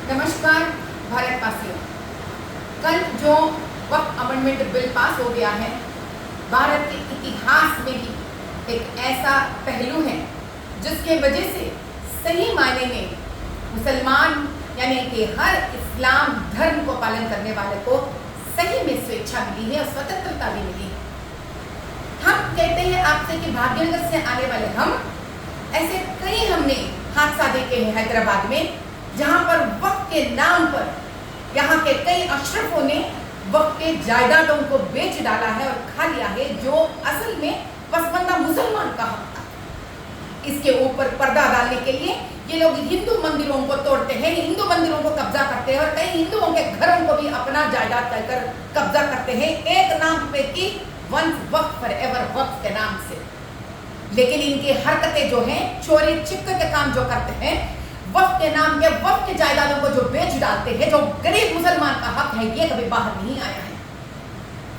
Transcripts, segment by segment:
नमस्कार भारतवासियों। कल जो वक्फ अमेंडमेंट बिल पास हो गया है, भारत के इतिहास में ही एक ऐसा पहलू है जिसके वजह से सही मायने में मुसलमान यानी कि हर इस्लाम धर्म को पालन करने वाले को सही में स्वेच्छा मिली है और स्वतंत्रता भी मिली है। हम कहते हैं आपसे कि भाग्यनगर से आने वाले हम ऐसे कई हमने हादसा देखे हैं हैदराबाद में, जहां पर वक्त के नाम पर यहाँ के कई अशरफों ने वक्त के जायदादों को बेच डाला है और खा लिया है, जो असल में पसमानदा मुसलमान का हक था। इसके ऊपर पर्दा डालने के लिए ये लोग हिंदू मंदिरों को तोड़ते हैं, हिंदू मंदिरों को कब्जा करते हैं और कई हिंदुओं के घरों को भी अपना जायदाद कहकर कब्जा करते हैं, एक नाम पे कि वंस वक्त फॉरएवर वक्त के नाम से। लेकिन इनकी हरकतें जो हैं, चोरी छिपके के काम जो करते हैं, वक्त के नाम के वक्त के जायदादों को जो बेच डालते हैं, जो गरीब मुसलमान का हक है, ये कभी बाहर नहीं आया है।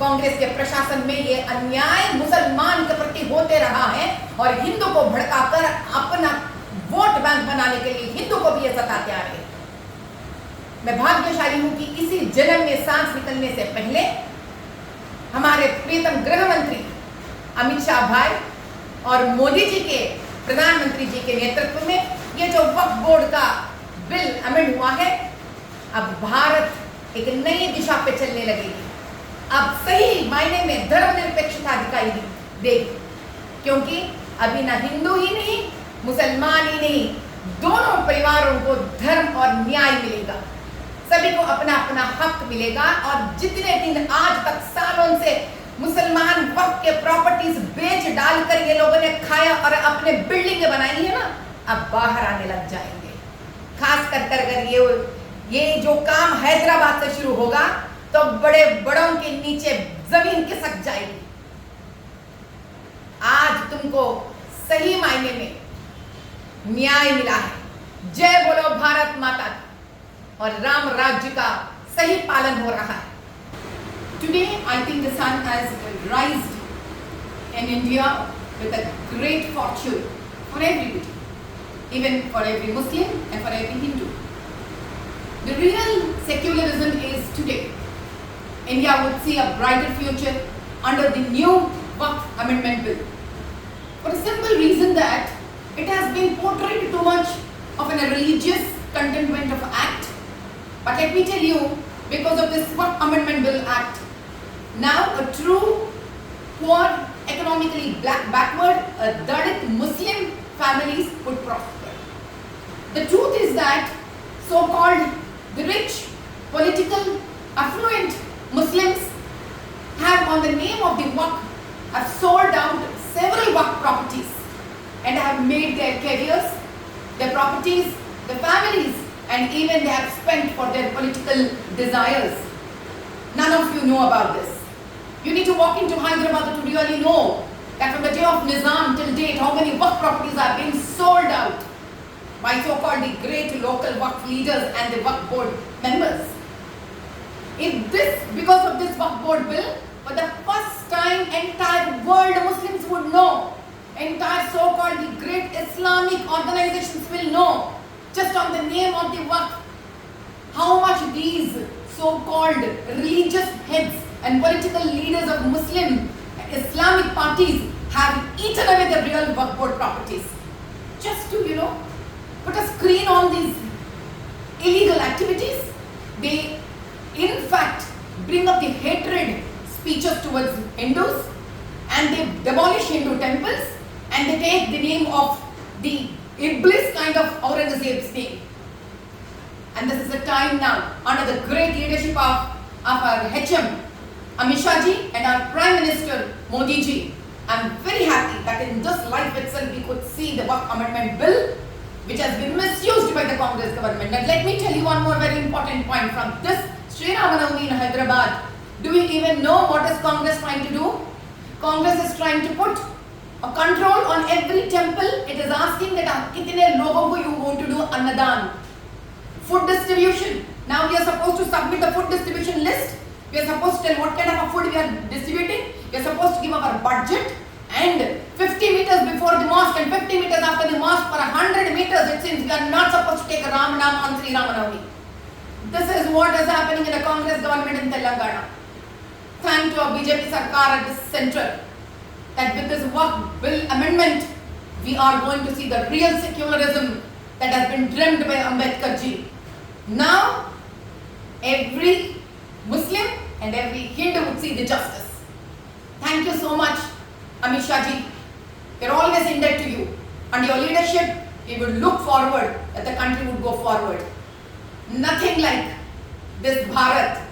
कांग्रेस के प्रशासन में ये अन्याय मुसलमान के प्रति होते रहा है और हिंदू को भड़काकर अपना वोट बैंक बनाने के लिए हिंदू को भी ये सताते आ रहे हैं। मैं भाग्यशाली हूं कि इसी जन्म में सांस निकलने से पहले हमारे प्रीतम गृह मंत्री अमित शाह भाई और मोदी जी के प्रधानमंत्री जी के नेतृत्व में ये जो वक्फ बोर्ड का बिल अमेंड हुआ है, अब भारत एक नई दिशा पे चलने लगेगी। अब सही मायने में धर्मनिरपेक्षता दिखाई देगी, क्योंकि अभी ना हिंदू ही नहीं, मुसलमान ही नहीं, दोनों परिवारों को धर्म और न्याय मिलेगा, सभी को अपना अपना हक मिलेगा। और जितने दिन आज तक सालों से मुसलमान वक्फ के प्रॉपर्टीज बेच डालकर ये लोगों ने खाया और अपने बिल्डिंगें बनाई है ना, अब बाहर आने लग जाएंगे। खास कर अगर ये जो काम हैदराबाद से शुरू होगा तो बड़े बड़ों के नीचे जमीन खिसक जाएगी। आज तुमको सही मायने में न्याय मिला है। जय बोलो भारत माता की, और राम राज्य का सही पालन हो रहा है। Today I think the sun has rised in India with a great fortune for everybody, even for every Muslim and for every Hindu. The real secularism is today. India would see a brighter future under the new Waqf Amendment Bill, for a simple reason that it has been portrayed too much of a religious contentment of act. But let me tell you, because of this Waqf Amendment Bill Act, now a true poor, economically backward, Dalit Muslim families would prosper. The truth is that so-called the rich, political, affluent Muslims have, on the name of the Waqf, have sold out several Waqf properties and have made their careers, their properties, their families, and even they have spent for their political desires. None of you know about this. You need to walk into Hyderabad to really know that from the day of Nizam till date, how many Waqf properties are being sold out by so-called the great local Waqf leaders and the Waqf board members. If this, because of this Waqf board bill, for the first time entire world Muslims would know, entire so-called the great Islamic organizations will know, just on the name of the Waqf, how much these so-called religious heads and political leaders of Muslim Islamic parties have eaten away the real Waqf board properties, just to put a screen on these illegal activities. They in fact bring up the hatred speeches towards Hindus, and they demolish Hindu temples, and they take the name of the Iblis kind of Aurangzeb's name. And this is the time now, under the great leadership of our HM Amit Shah ji and our Prime Minister Modi ji, I'm very happy that in this life itself we could see the Waqf Amendment Bill, which has been misused by the Congress government. And let me tell you one more very important point from this Sri Ramanavami in Hyderabad. Do you even know what is Congress trying to do? Congress is trying to put a control on every temple. It is asking that kitne logon ko you want to do annadan, food distribution. Now we are supposed to submit the food distribution list. We are supposed to tell what kind of food we are distributing. We are supposed to give our budget, and 50 meters before the mosque and 50 meters after the mosque, for 100 meters it seems we are not supposed to take a Ram Naam on Sri Ramanavami. This is what is happening in the Congress government in Telangana. Thanks to our BJP Sarkar at the center, that with this Waqf Bill amendment, we are going to see the real secularism that has been dreamed by Ambedkar ji. Now, every Muslim and every Hindu would see the justice. Thank you so much, Amit Shah ji. We are always indebted to you. Under your leadership, we would look forward that the country would go forward. Nothing like this Bharat,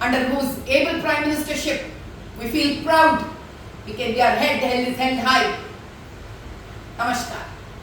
under whose able Prime Ministership we feel proud. We are held high. Namaskar.